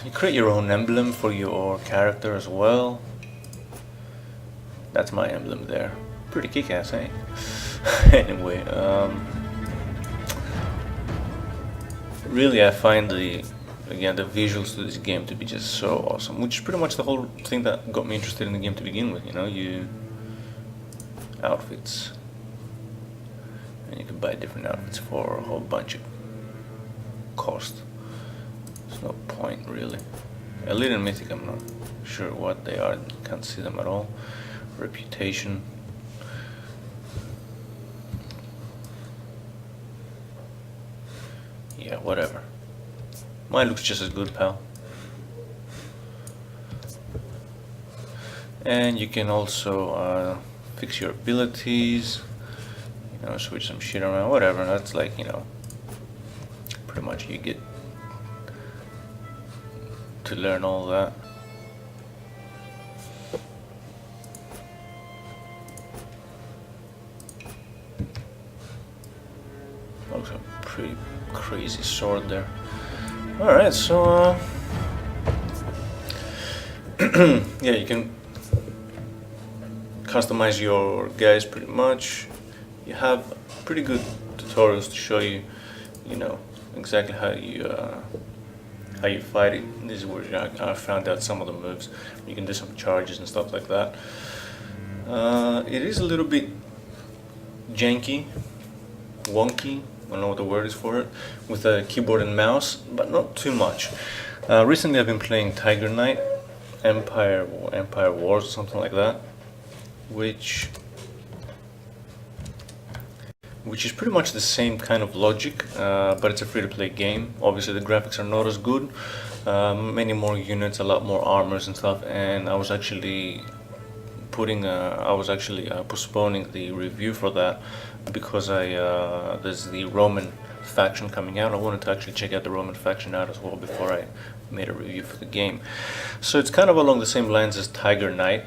You create your own emblem for your character as well. That's my emblem there. Pretty kick-ass, eh? Anyway, really I find the visuals to this game to be just so awesome, which is pretty much the whole thing that got me interested in the game to begin with, you know, outfits. And you can buy different outfits for a whole bunch of cost. There's no point really. Elite and Mythic, I'm not sure what they are, can't see them at all. Reputation. Yeah, whatever. Mine looks just as good, pal. And you can also fix your abilities, you know, switch some shit around, whatever. That's like, you know, pretty much you get to learn all that. Looks like a pretty crazy sword there. Alright, so yeah, you can customize your guys pretty much. You have pretty good tutorials to show you, you know, exactly how you fight it. This is where I found out some of the moves. You can do some charges and stuff like that. It is a little bit janky, wonky, I don't know what the word is for it, with a keyboard and mouse, but not too much. Recently I've been playing Tiger Knight, Empire Wars or something like that, which is pretty much the same kind of logic, but it's a free-to-play game. Obviously the graphics are not as good, many more units, a lot more armors and stuff, and I was actually postponing the review for that because there's the Roman faction coming out. I wanted to actually check out the Roman faction out as well before I made a review for the game. So it's kind of along the same lines as Tiger Knight,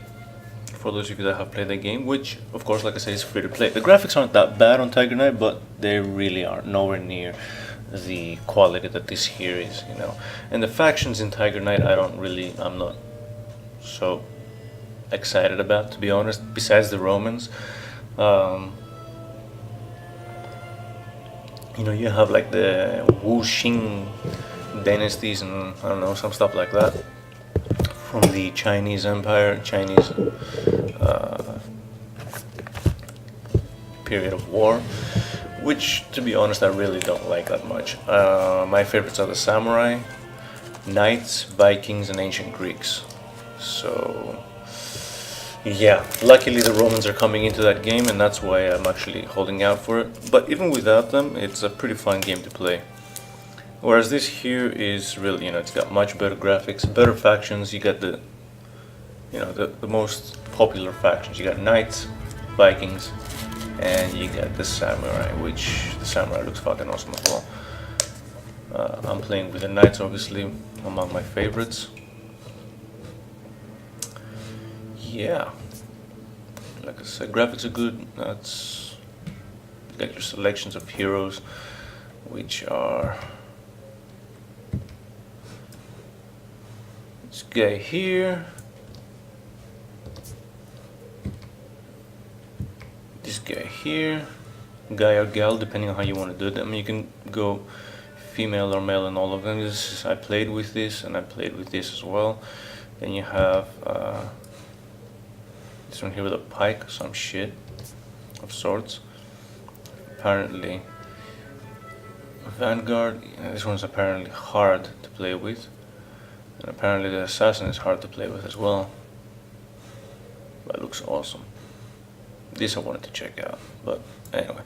for those of you that have played the game, which of course, like I say, is free to play. The graphics aren't that bad on Tiger Knight, but they really are nowhere near the quality that this here is, you know. And the factions in Tiger Knight, I'm not so excited about, to be honest, besides the Romans. You know, you have like the Wu Xing dynasties and I don't know, some stuff like that from the Chinese Empire, Chinese period of war, which, to be honest, I really don't like that much. My favorites are the samurai, knights, Vikings, and ancient Greeks. So yeah, luckily the Romans are coming into that game, and that's why I'm actually holding out for it. But even without them, it's a pretty fun game to play. Whereas this here is really, you know, it's got much better graphics, better factions. You got the most popular factions. You got knights, Vikings, and you got the samurai, which the samurai looks fucking awesome as well. I'm playing with the knights, obviously, among my favorites. Yeah, like I said, graphics are good. That's like your selections of heroes, which are this guy here, this guy here, guy or gal, depending on how you want to do it. I mean, you can go female or male in all of them. I played with this, and I played with this as well. Then you have this one here with a pike, some shit of sorts. Apparently Vanguard, this one's apparently hard to play with, and apparently the assassin is hard to play with as well, but it looks awesome. This I wanted to check out, but anyway,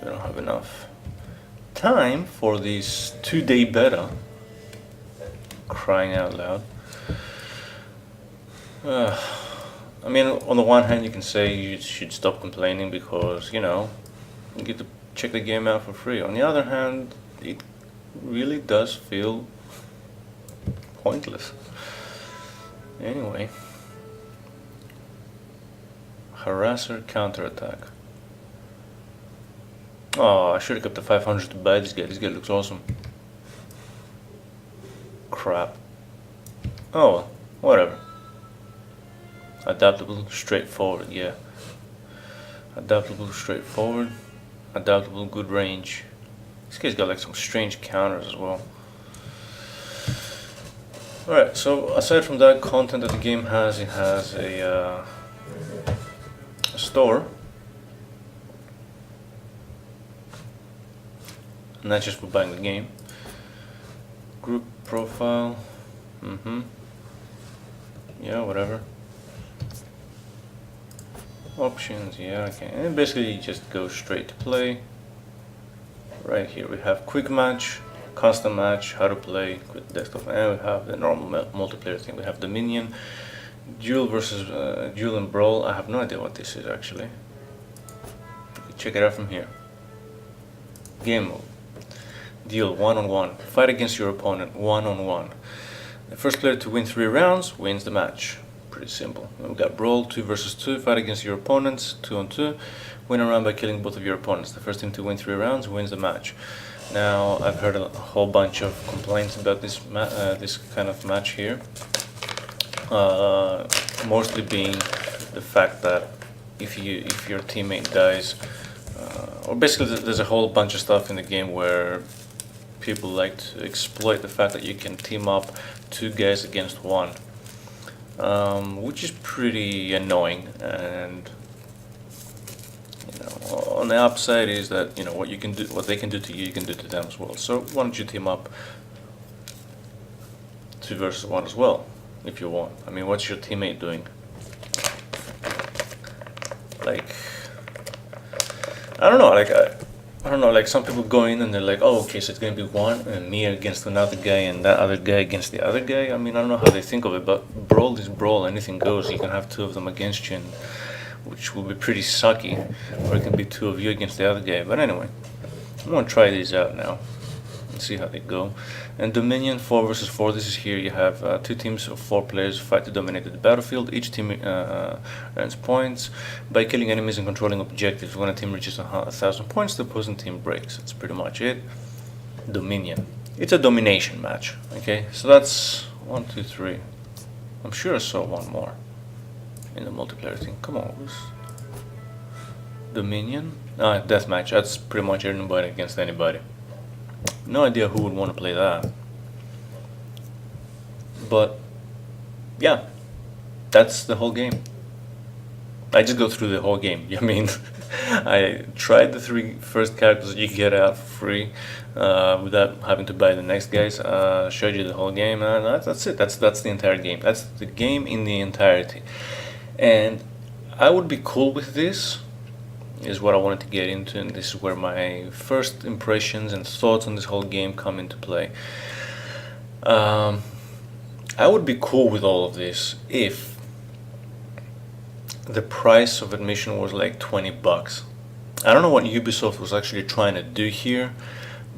we don't have enough time for this 2-day beta, crying out loud. I mean, on the one hand, you can say you should stop complaining because, you know, you get to check the game out for free. On the other hand, it really does feel pointless. Anyway, harasser counterattack. Oh, I should have kept the 500 to buy this guy. This guy looks awesome. Crap. Oh well, whatever. Adaptable, straightforward, yeah. Adaptable, straightforward. Adaptable, good range. This guy's got like some strange counters as well. Alright, so aside from that content that the game has, it has a store. And that's just for buying the game. Group profile. Yeah, whatever. Options, yeah, okay. And basically you just go straight to play. Right here we have quick match, custom match, how to play, quick desktop, and we have the normal multiplayer thing. We have Dominion, duel versus duel and brawl. I have no idea what this is actually. Check it out from here. Game mode. Deal 1-on-1. Fight against your opponent 1-on-1. The first player to win 3 rounds wins the match. Pretty simple. Then we got brawl 2 versus 2. Fight against your opponents 2-on-2. Win a round by killing both of your opponents. The first team to win 3 rounds wins the match. Now I've heard a whole bunch of complaints about this this kind of match here. Mostly being the fact that if your teammate dies, or basically there's a whole bunch of stuff in the game where people like to exploit the fact that you can team up 2 guys against 1, which is pretty annoying. And on the upside is that what you can do, what they can do to you, you can do to them as well. So why don't you team up 2 versus 1 as well, if you want. I mean, what's your teammate doing? Like, I don't know. Like I don't know. Like some people go in and they're like, oh, okay, so it's gonna be one and me against another guy and that other guy against the other guy. I mean, I don't know how they think of it, but brawl is brawl. Anything goes. You can have 2 of them against you, which will be pretty sucky, or it can be 2 of you against the other guy. But anyway, I'm gonna try these out now and see how they go. And Dominion 4 versus 4. This is here. You have 2 teams of 4 players fight to dominate the battlefield. Each team earns points by killing enemies and controlling objectives. When a team reaches 1,000 points, the opposing team breaks. That's pretty much it. Dominion. It's a domination match. Okay, so that's 1, 2, 3. I'm sure I saw one more in the multiplayer thing. Come on, who's Dominion? Deathmatch. That's pretty much anybody against anybody. No idea who would want to play that. But yeah, that's the whole game. I just go through the whole game. I mean, I tried the 3 first characters you get out for free without having to buy the next guys. Showed you the whole game, and that's it. That's the entire game. That's the game in the entirety. And I would be cool with this, is what I wanted to get into, and this is where my first impressions and thoughts on this whole game come into play. I would be cool with all of this if the price of admission was like $20. I don't know what Ubisoft was actually trying to do here,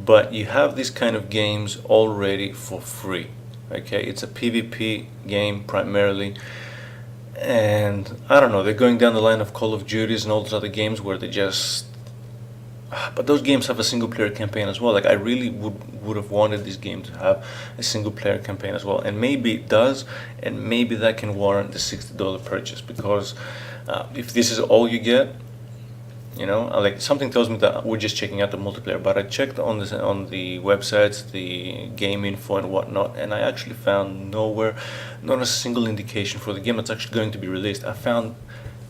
but you have these kind of games already for free. Okay, it's a PvP game primarily. And I don't know, they're going down the line of Call of Duties and all those other games where they just... But those games have a single player campaign as well. Like, I really would have wanted this game to have a single player campaign as well. And maybe it does, and maybe that can warrant the $60 purchase. Because if this is all you get, like something tells me that we're just checking out the multiplayer. But I checked on the websites, the game info and whatnot, and I actually found nowhere, not a single indication for the game that's actually going to be released. I found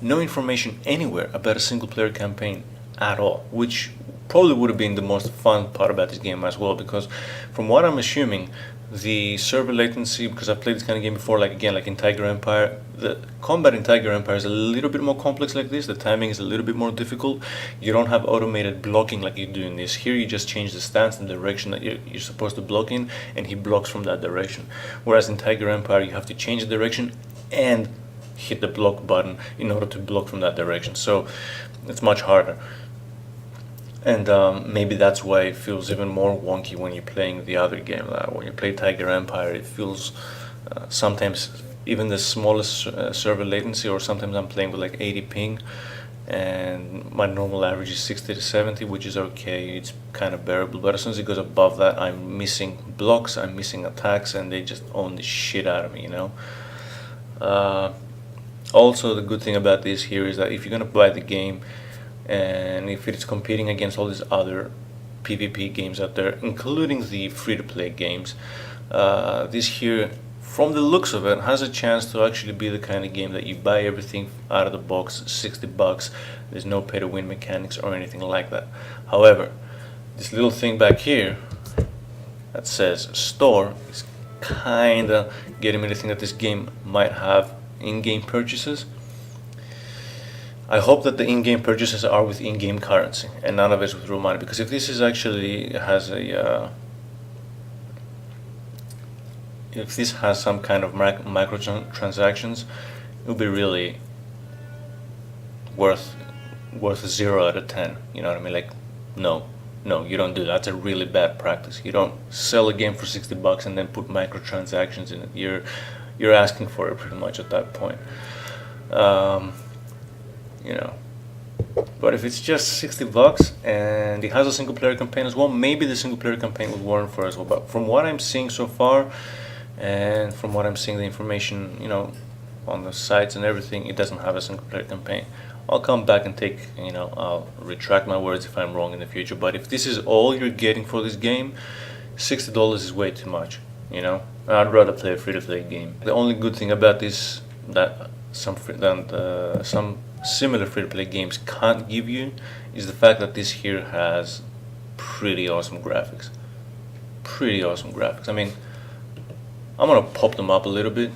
no information anywhere about a single player campaign at all, which probably would have been the most fun part about this game as well, because from what I'm assuming, the server latency, because I've played this kind of game before, like in Tiger Empire, the combat in Tiger Empire is a little bit more complex like this. The timing is a little bit more difficult. You don't have automated blocking like you do in this. Here you just change the stance and the direction that you're supposed to block in, and he blocks from that direction. Whereas in Tiger Empire you have to change the direction and hit the block button in order to block from that direction. So it's much harder. And maybe that's why it feels even more wonky when you're playing the other game. When you play Tiger Empire, it feels sometimes even the smallest server latency, or sometimes I'm playing with like 80 ping, and my normal average is 60 to 70, which is okay, it's kind of bearable. But as soon as it goes above that, I'm missing blocks, I'm missing attacks, and they just own the shit out of me, you know. Also, the good thing about this here is that if you're gonna buy the game, and if it's competing against all these other PvP games out there, including the free-to-play games, this here, from the looks of it, has a chance to actually be the kind of game that you buy everything out of the box, $60. There's no pay-to-win mechanics or anything like that. However, this little thing back here that says store is kinda getting me to think that this game might have in-game purchases. I hope that the in-game purchases are with in-game currency and none of it's with real money, because if this is actually has a if this has some kind of microtransactions, it will be really worth 0 out of 10. You know what I mean? Like, no, you don't do that. That's a really bad practice. You don't sell a game for $60 and then put microtransactions in it. You're asking for it pretty much at that point. You know. But if it's just $60 and it has a single player campaign as well, maybe the single player campaign will warrant for it as well. But from what I'm seeing so far, and from what I'm seeing the information, you know, on the sites and everything, it doesn't have a single player campaign. I'll come back and I'll retract my words if I'm wrong in the future. But if this is all you're getting for this game, $60 is way too much, you know. I'd rather play a free-to-play game. The only good thing about this that some similar free-to-play games can't give you is the fact that this here has pretty awesome graphics. I mean, I'm gonna pop them up a little bit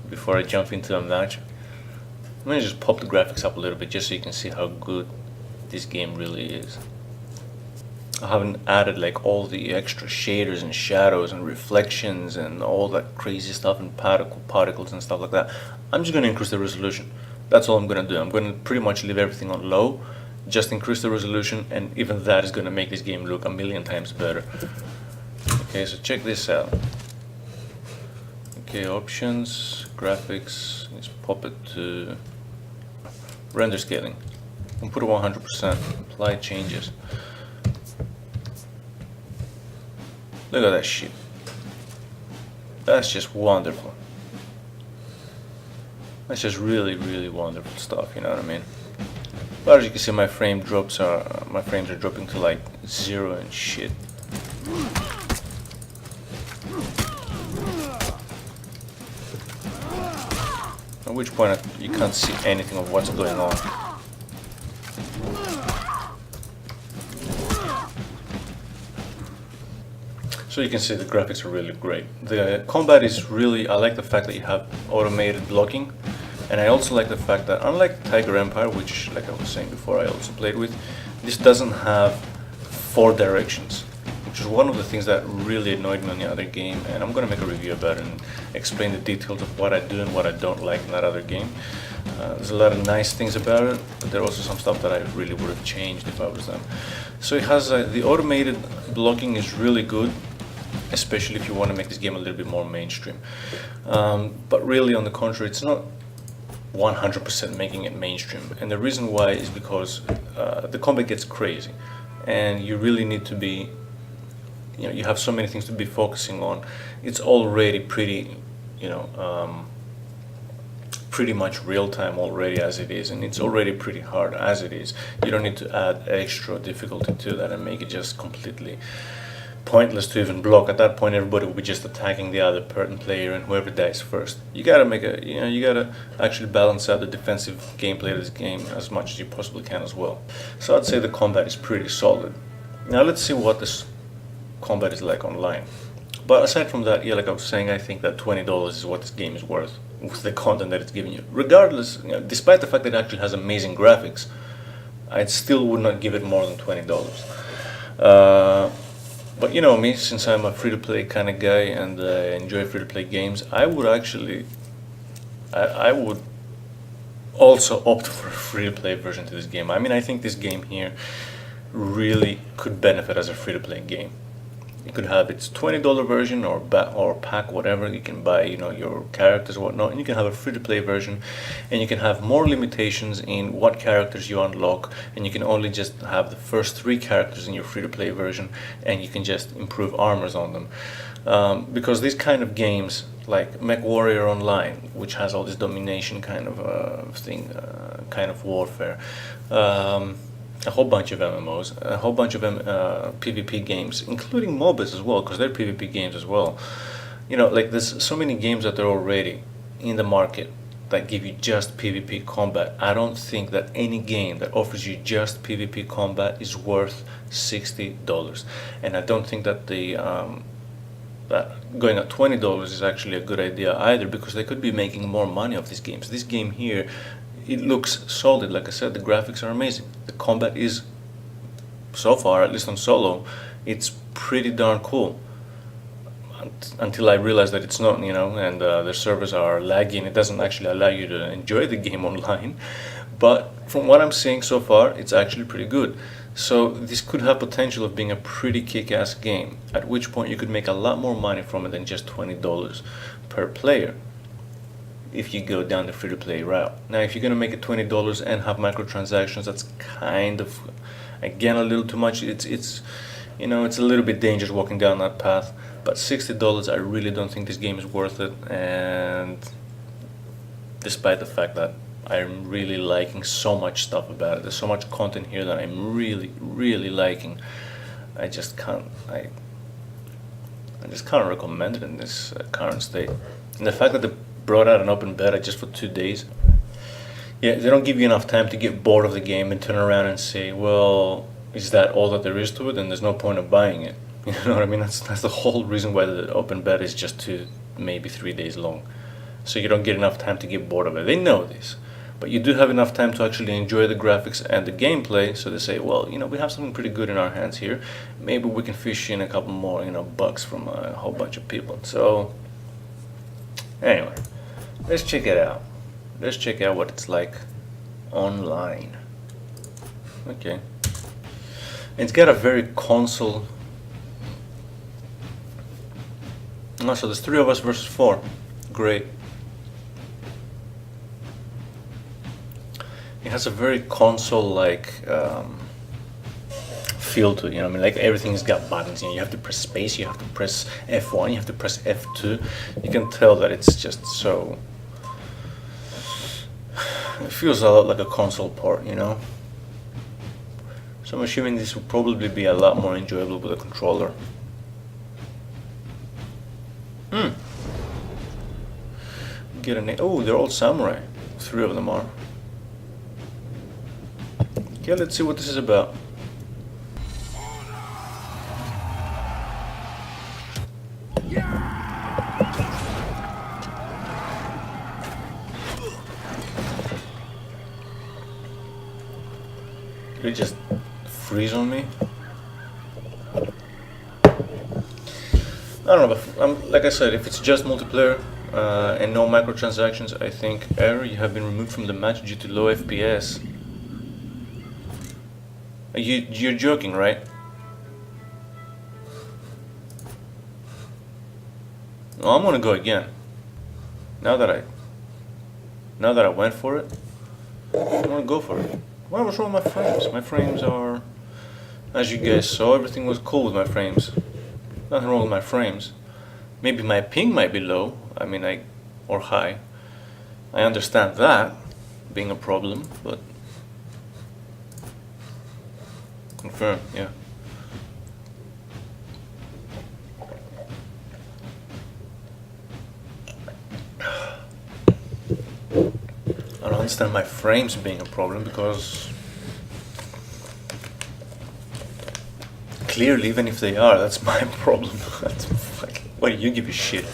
before I jump into a match. I'm gonna just pop the graphics up a little bit just so you can see how good this game really is. I haven't added like all the extra shaders and shadows and reflections and all that crazy stuff and particles and stuff like that. I'm just gonna increase the resolution. That's all I'm gonna do. I'm gonna pretty much leave everything on low, just increase the resolution, and even that is gonna make this game look a million times better. Okay, so check this out. Okay, options, graphics, let's pop it to render scaling. I'll put it 100%, apply changes. Look at that shit. That's just wonderful. That's just really, really wonderful stuff, you know what I mean? But as you can see, my frames are dropping to like 0 and shit. At which point you can't see anything of what's going on. So you can see the graphics are really great. The combat is really, I like the fact that you have automated blocking, and I also like the fact that unlike Tiger Empire, which like I was saying before I also played with, this doesn't have 4 directions, which is one of the things that really annoyed me on the other game, and I'm gonna make a review about it and explain the details of what I do and what I don't like in that other game. There's a lot of nice things about it, but there are also some stuff that I really would have changed if I was them. So it has the automated blocking is really good, especially if you want to make this game a little bit more mainstream. But really, on the contrary, it's not 100% making it mainstream. And the reason why is because the combat gets crazy, and you really need to be, you know, you have so many things to be focusing on. It's already pretty, you know, pretty much real time already as it is, and it's already pretty hard as it is. You don't need to add extra difficulty to that and make it just completely pointless to even block. At that point, everybody will be just attacking the other player, and whoever dies first. You gotta make a, you know, you gotta actually balance out the defensive gameplay of this game as much as you possibly can as well. So I'd say the combat is pretty solid. Now let's see what this combat is like online. But aside from that, yeah, like I was saying, I think that $20 is what this game is worth with the content that it's giving you. Regardless, you know, despite the fact that it actually has amazing graphics, I still would not give it more than $20. But you know me, since I'm a free-to-play kind of guy and enjoy free-to-play games, I would actually, I would also opt for a free-to-play version to this game. I mean, I think this game here really could benefit as a free-to-play game. It could have its $20 version or pack, whatever. You can buy, your characters or whatnot, and you can have a free-to-play version, and you can have more limitations in what characters you unlock, and you can only just have the first 3 characters in your free-to-play version, and you can just improve armors on them. Because these kind of games, like MechWarrior Online, which has all this domination kind of thing, kind of warfare, a whole bunch of MMOs, a whole bunch of PvP games, including MOBAs as well, because they're PvP games as well. Like there's so many games that are already in the market that give you just PvP combat. I don't think that any game that offers you just PvP combat is worth $60, and I don't think that that going at $20 is actually a good idea either, because they could be making more money off these games. This game here, it looks solid. Like I said, the graphics are amazing. The combat is, so far, at least on solo, it's pretty darn cool. Until I realized that it's not, and their servers are laggy, it doesn't actually allow you to enjoy the game online. But from what I'm seeing so far, it's actually pretty good. So this could have potential of being a pretty kick-ass game, at which point you could make a lot more money from it than just $20 per player, if you go down the free-to-play route. Now, if you're going to make it $20 and have microtransactions, that's kind of, again, a little too much. It's a little bit dangerous walking down that path. But $60, I really don't think this game is worth it. And despite the fact that I'm really liking so much stuff about it, there's so much content here that I'm really, really liking, I just can't recommend it in this current state. And the fact that they brought out an open beta just for 2 days, yeah, they don't give you enough time to get bored of the game and turn around and say, well, is that all that there is to it? Then there's no point of buying it. You know what I mean? That's the whole reason why the open beta is just 2, maybe 3 days long. So you don't get enough time to get bored of it. They know this. But you do have enough time to actually enjoy the graphics and the gameplay, so they say, well, we have something pretty good in our hands here. Maybe we can fish in a couple more, bucks from a whole bunch of people. So, anyway, let's check it out. Let's check out what it's like online. Okay. It's got a very console. Oh, so there's 3 of us versus 4. Great. It has a very console-like feel to it, like everything's got buttons. You have to press space, you have to press F1, you have to press F2. You can tell that it's just so. It feels a lot like a console port, So I'm assuming this will probably be a lot more enjoyable with a controller. Get a oh, they're all samurai. 3 of them are. Okay, let's see what this is about. Did it just freeze on me? I don't know, but like I said, if it's just multiplayer and no microtransactions, I think error, you have been removed from the match due to low FPS. You're joking, right? Well, I'm gonna go again. Now that I went for it, I'm gonna go for it. What was wrong with my frames? My frames are, as you guys saw, everything was cool with my frames. Nothing wrong with my frames. Maybe my ping might be low. Or high. I understand that being a problem, but confirm, yeah. I don't understand my frames being a problem, because clearly, even if they are, that's my problem. Why do you give a shit?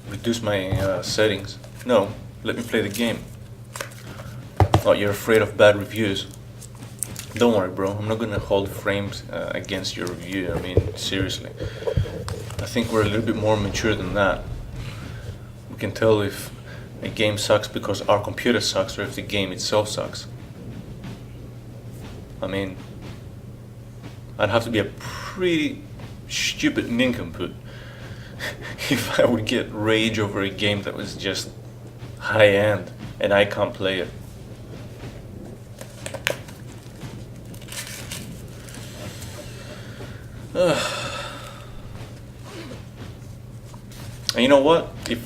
Reduce my settings. No, let me play the game. Oh, you're afraid of bad reviews. Don't worry, bro. I'm not gonna hold frames against your review. Seriously. I think we're a little bit more mature than that. We can tell if a game sucks because our computer sucks, or if the game itself sucks. I'd have to be a pretty stupid nincompoop if I would get rage over a game that was just high end and I can't play it. And you know what? If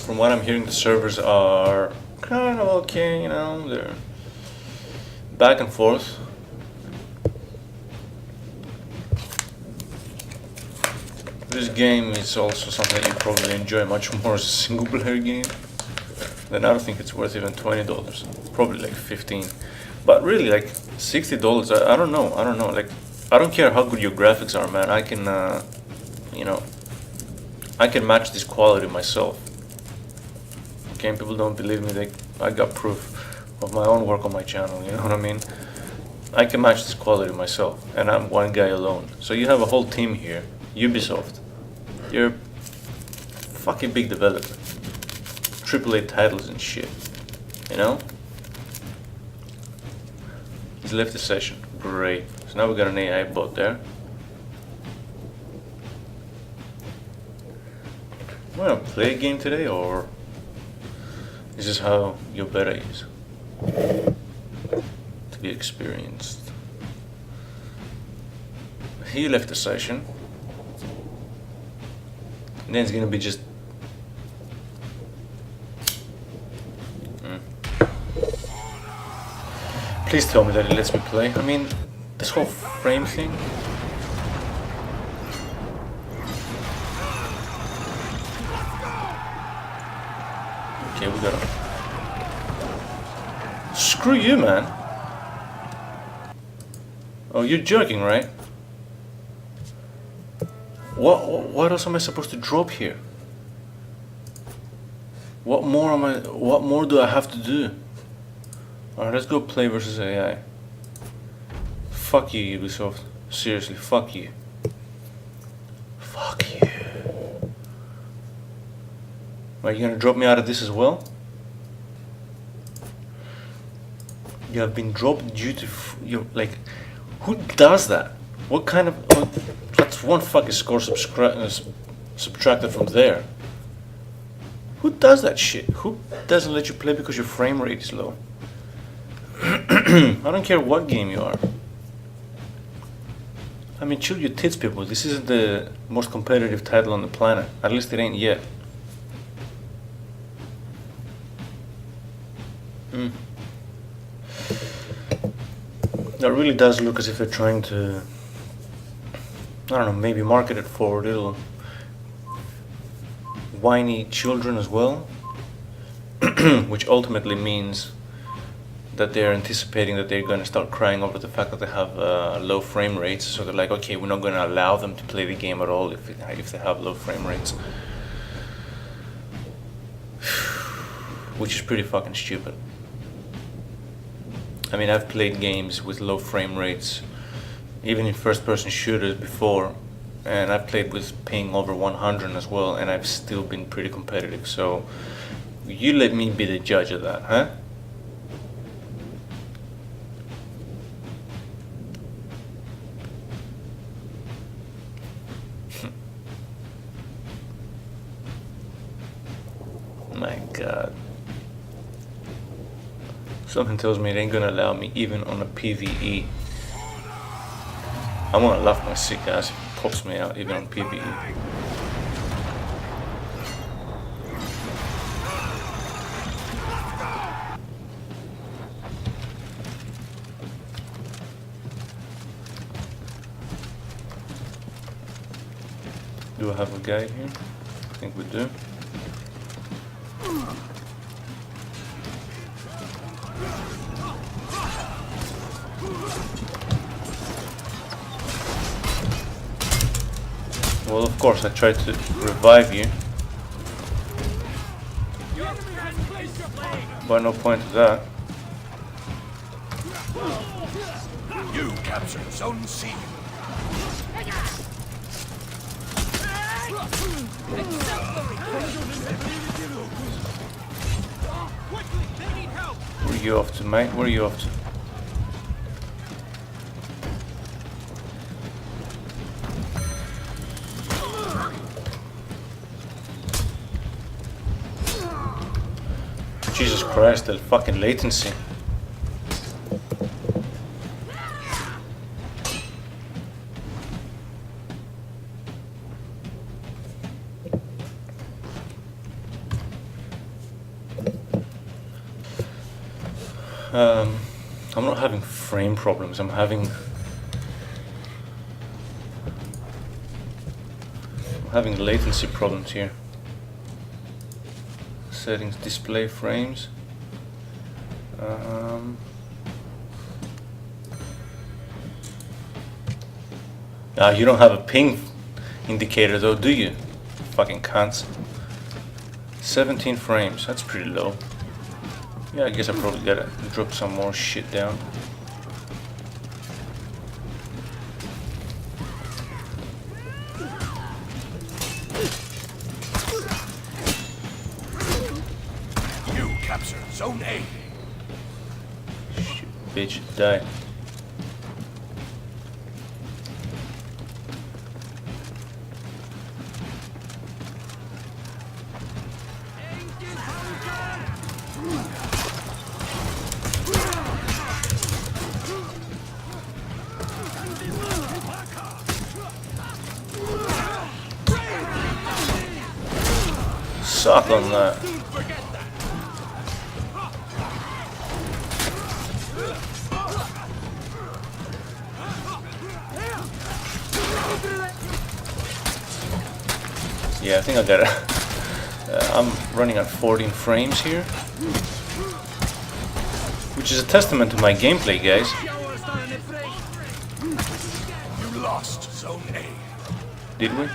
from what I'm hearing, the servers are kind of okay, you know, they're back and forth. This game is also something that you probably enjoy much more as a single player game. Then I don't think it's worth even $20. Probably like 15. But really, like $60, I don't know. Like, I don't care how good your graphics are, man. I can, you know, I can match this quality myself. Okay, people don't believe me. I got proof of my own work on my channel. You know what I mean? I can match this quality myself, and I'm one guy alone. So you have a whole team here, Ubisoft. You're a fucking big developer. AAA titles and shit. You know? He's left the session. Great. So now we got an AI bot there. Wanna play a game today, or is this how your beta is? To be experienced. He left the session. And then it's gonna be just Please tell me that it lets me play. I mean, this whole frame thing. Okay, we gotta. Screw you, man. Oh, you're joking, right? What else am I supposed to drop here? What more do I have to do? Alright, let's go play versus AI. Fuck you, Ubisoft. Seriously, fuck you. Fuck you. Are you gonna drop me out of this as well? You have been dropped due to you're like, who does that? What kind of? Oh, that's one fucking score subtracted from there. Who does that shit? Who doesn't let you play because your frame rate is low? I don't care what game you are. I mean, chill your tits, people. This isn't the most competitive title on the planet. At least it ain't yet. That really does look as if they're trying to, I don't know, maybe market it for little whiny children as well, which ultimately means that they're anticipating that they're going to start crying over the fact that they have low frame rates. So they're like, okay, we're not going to allow them to play the game at all if they have low frame rates. Which is pretty fucking stupid. I mean, I've played games with low frame rates, even in first-person shooters before, and I've played with ping over 100 as well, and I've still been pretty competitive. So you let me be the judge of that, huh? My God. Something tells me it ain't gonna allow me even on a PvE. I'm gonna laugh my sick ass if it pops me out even on PvE. Do I have a guy here? I think we do. Well, of course, I tried to revive you. But no point to that. You captured Zone C. Where are you off to, mate? Where are you off to? Jesus Christ, the fucking latency. I'm not having frame problems, I'm having latency problems here. Settings, display frames. You don't have a ping indicator though, do you? Fucking cunts. 17 frames, that's pretty low. Yeah, I guess I probably gotta drop some more shit down. You capture Zone A. Shit, bitch, die. Suck on that. Yeah, I think I gotta. I'm running at 14 frames here, which is a testament to my gameplay, guys. You lost Zone A. Did we?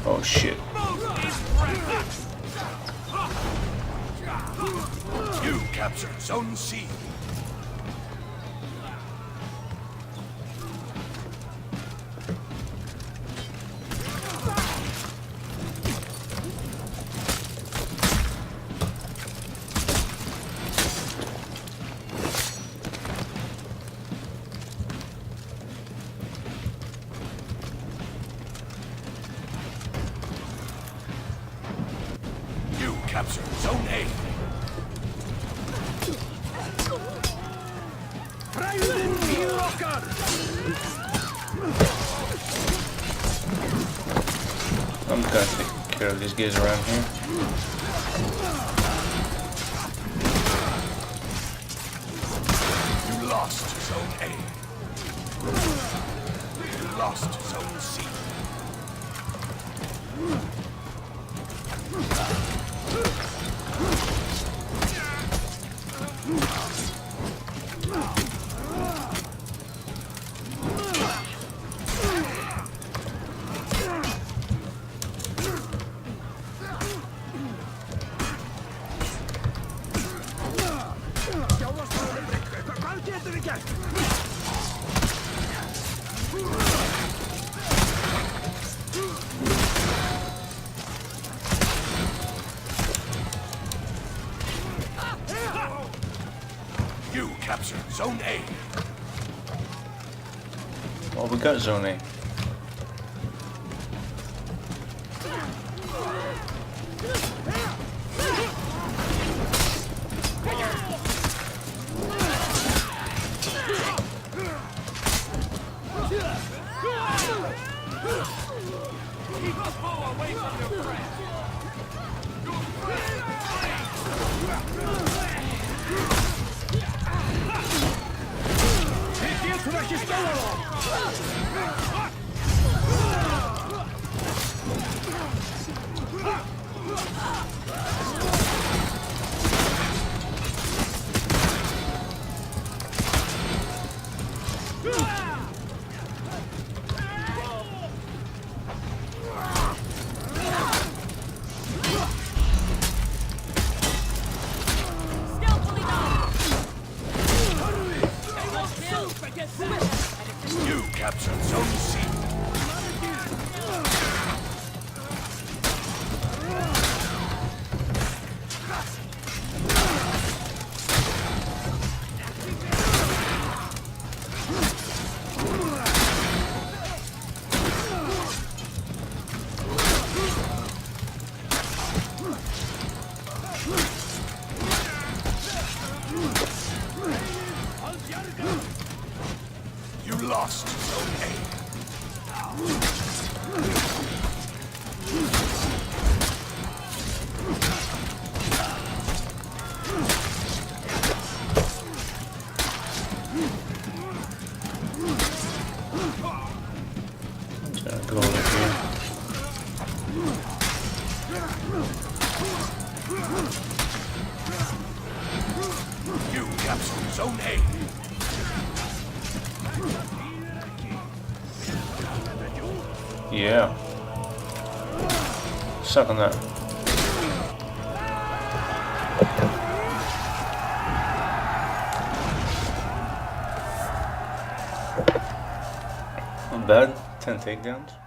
Oh shit. You capture Zone C. Capture Zone A. I'm gonna take care of these guys around here. You lost Zone A. You lost Zone C. You captured Zone A. Well, we got Zone A. You captured Zone C. lost Zone A. Go over here. You captured Zone A. Yeah. Suck on that. Not bad. 10 takedowns.